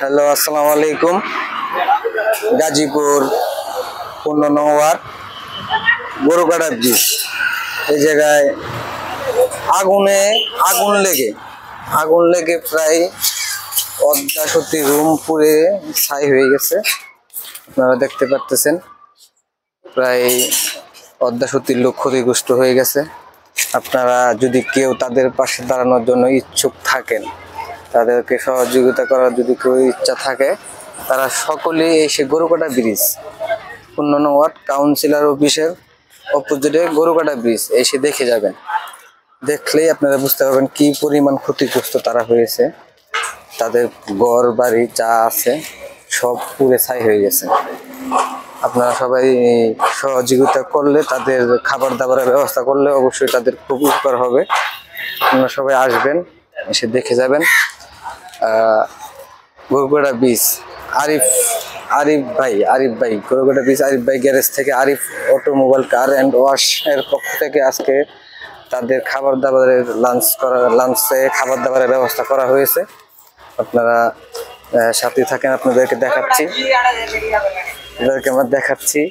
Hello, আসসালামু আলাইকুম। গাজীপুর 15 নং ওয়ার্ড গরুকাটা ব্রিজ, এই জায়গায় আগুন লেগে প্রায় অর্ধাশতি রুম পুড়ে ছাই হয়ে গেছে। আপনারা দেখতে পারতেছেন প্রায় অর্ধাশতি লোক ক্ষতিগ্রস্ত হয়ে গেছে। আপনারা যদি কেউ তাদের পাশে দাঁড়ানোর জন্য ইচ্ছুক থাকেন, তাদেরকে সহযোগিতা করার যদি কেউ ইচ্ছা থাকে, তারা সকলেই এসে গরুকাটা ব্রিজ 15 নং ওয়ার্ড কাউন্সিলর অফিসের অপোজিটে গরুকাটা ব্রিজ এসে দেখে যাবেন। দেখলেই আপনারা বুঝতে পারবেন কি পরিমাণ ক্ষতিগ্রস্ত তারা হয়েছে। তাদের ঘর বাড়ি যা আছে সব পুড়ে ছাই হয়ে গেছে। আপনারা সবাই সহযোগিতা করলে, তাদের খাবার দাবারের ব্যবস্থা করলে অবশ্যই তাদের খুব উপকার হবে। আপনারা সবাই আসবেন, এসে দেখে যাবেন। গরুকাটা ব্রিজ আরিফ ভাই গরুকাটা ব্রিজ আরিফ ভাই গ্যারেজ থেকে Arif automobile car and wash এর পক্ষ থেকে আজকে তাদের লাঞ্চে খাবার দাবারের ব্যবস্থা করা হয়েছে। আপনারা সাথে থাকেন, আপনাদেরকে আমরা দেখাচ্ছি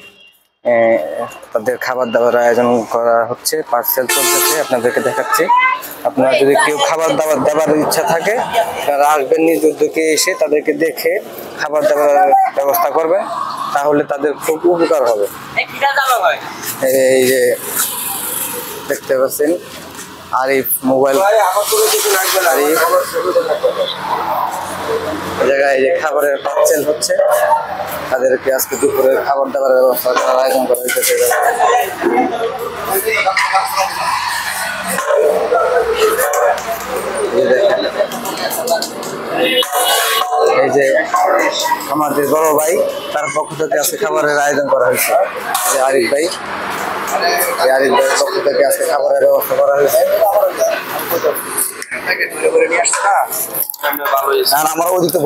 তাদের খাবার দাবার আয়োজন করা হচ্ছে, পার্সেল চলতেছে, আপনাদেরকে দেখাচ্ছি। আপনারা যদি কেউ খাবার দাবার দেওয়ার ইচ্ছা থাকে, তারা আসবেন, নিজ উদ্যোগে এসে তাদেরকে দেখে খাবার দাবার ব্যবস্থা করবেন, তাহলে তাদের খুব উপকার হবে। এই যে দেখতে পাচ্ছেন আরিফ মোবাইল, জায়গায় যে খাবারের পার্সেল হচ্ছে, তাদেরকে আজকে দুপুরে খাবার দাবারের ব্যবস্থা করার আয়োজন করা হয়েছে। এই যে আমাদের বড় ভাই, তার পক্ষ থেকে আজকে খাবারের আয়োজন করা হয়েছে। আরিফ ভাইয়ের পক্ষ থেকে আজকে খাবারের ব্যবস্থা করা হয়েছে। আমার ওদিকে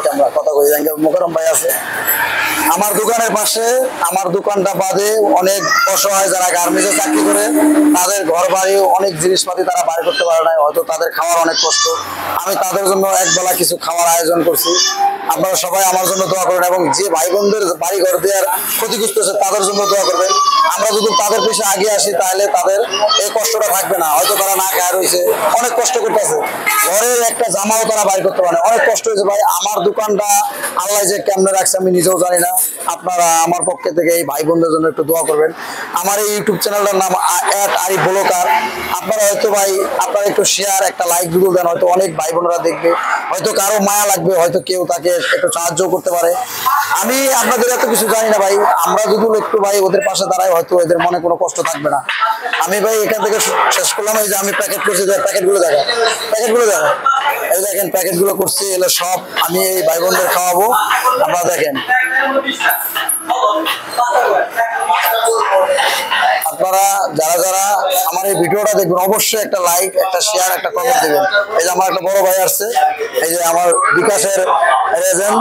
ক্যামেরা কথা কই, মোকারম ভাই আছে আমার দোকানের পাশে। আমার দোকানটা বাদে অনেক অসহায় যারা গার্মেন্টসে চাকরি করে, তাদের ঘর বাড়ি অনেক জিনিসপাতি তারা বাইর করতে পারে না, হয়তো তাদের খাওয়ার অনেক কষ্ট। আমি তাদের জন্য একবেলা কিছু খাওয়ার আয়োজন করছি। আপনারা সবাই আমার জন্য দোয়া করবেন, এবং যে ভাই বোনদের বাড়ি ঘর দেওয়ার ক্ষতিগ্রস্ত হচ্ছে তাদের জন্য দোয়া করবেন। আমরা যদি তাদের পিছনে আগে আসি, তাহলে তাদের এই কষ্টটা থাকবে না। হয়তো তারা না খায় রয়েছে, অনেক কষ্ট করতেছে, ঘরের একটা জামাও তারা বাইর করতে পারে, অনেক কষ্ট হয়েছে। ভাই আমার দোকানটা আল্লাহ যে কেমনে রাখছে আমি নিজেও জানি না। আপনারা আমার পক্ষে থেকে এই ভাই বোনদের জন্য একটু দোয়া করবেন। আমার এই ইউটিউব চ্যানেলটার নাম @আরিফ ব্লগার। আপনারা হয়তো ভাই আপনারা একটু শেয়ার, একটা লাইক ভিডিও দেন, হয়তো অনেক ভাই বোনরা দেখবে, হয়তো কারো মায়া লাগবে, হয়তো কেউ তাকে একটু সাহায্য করতে পারে। আমি আপনাদের এত কিছু জানি না ভাই, আমরা যদি একটু ভাই ওদের পাশে দাঁড়াই, হয়তো এদের মনে কোনো কষ্ট থাকবে না। আমি ভাই এখান থেকে শেষ করলাম। এই যে আমি প্যাকেট করছি, প্যাকেটগুলো দেখা, এই দেখেন প্যাকেটগুলো করছি, এগুলো সব আমি এই ভাই বোনদের খাওয়াবো। আপনারা দেখেন, আপনারা যারা আমার এই ভিডিওটা দেখবেন, অবশ্যই একটা লাইক, একটা শেয়ার, একটা কমেন্ট দেবেন। এই যে আমার একটা বড় ভাই আসছে, এই যে আমার বিকাশের এজেন্ট,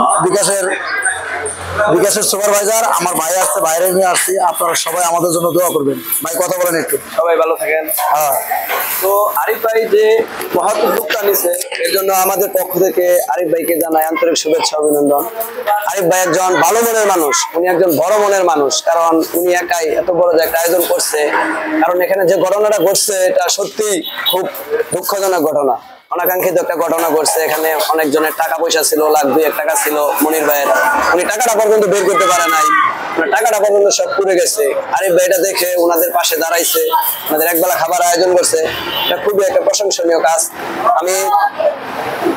বিকাশের সুপারভাইজার আমার ভাই আসছে, বাইরে নিয়ে আসছি। আপনারা সবাই আমাদের জন্য দোয়া করবেন। ভাই কথা বলেন একটু। সবাই ভালো থাকেন। হ্যাঁ, তো আরিফ ভাই যে মহৎ উদ্যোগটা নিছে, এর জন্য আমাদের পক্ষ থেকে আরিফ ভাইকে জানাই আন্তরিক শুভেচ্ছা, অভিনন্দন। আরিফ ভাই একজন ভালো মনের মানুষ, উনি একজন বড় মনের মানুষ, কারণ উনি একাই এত বড় যে একটা আয়োজন করছে। কারণ এখানে যে ঘটনাটা ঘটছে, এটা সত্যি খুব দুঃখজনক ঘটনা, অনাকাঙ্ক্ষিত একটা ঘটনা ঘটছে। এখানে অনেকজনের টাকা পয়সা ছিল, লাখ-2 টাকা ছিল মনির ভাইয়ের, উনি টাকাটা পর্যন্ত বের করতে পারে নাই, টাকাটা পর্যন্ত সব পুড়ে গেছে। আরিফ ভাই এটা দেখে ওনাদের পাশে দাঁড়াইছে, ওনাদের একবেলা খাবার আয়োজন করছে, এটা খুবই একটা প্রশংসনীয় কাজ। আমি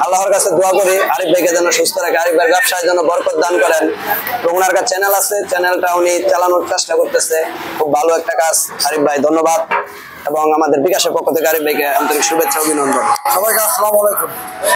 আল্লাহর কাছে দোয়া করি আরিফ ভাইকে যেন সুস্থ রাখে, আরিফ ভাইয়ের ব্যবসায় যেন বরকত দান করেন। এবং ওনার কাছে চ্যানেল আছে, চ্যানেলটা উনি চালানোর চেষ্টা করতেছে, খুব ভালো একটা কাজ। আরিফ ভাই ধন্যবাদ, এবং আমাদের বিকাশের পক্ষ থেকে আরিফ ভাইকে আন্তরিক শুভেচ্ছা, অভিনন্দন। সবাইকে আসসালামু আলাইকুম।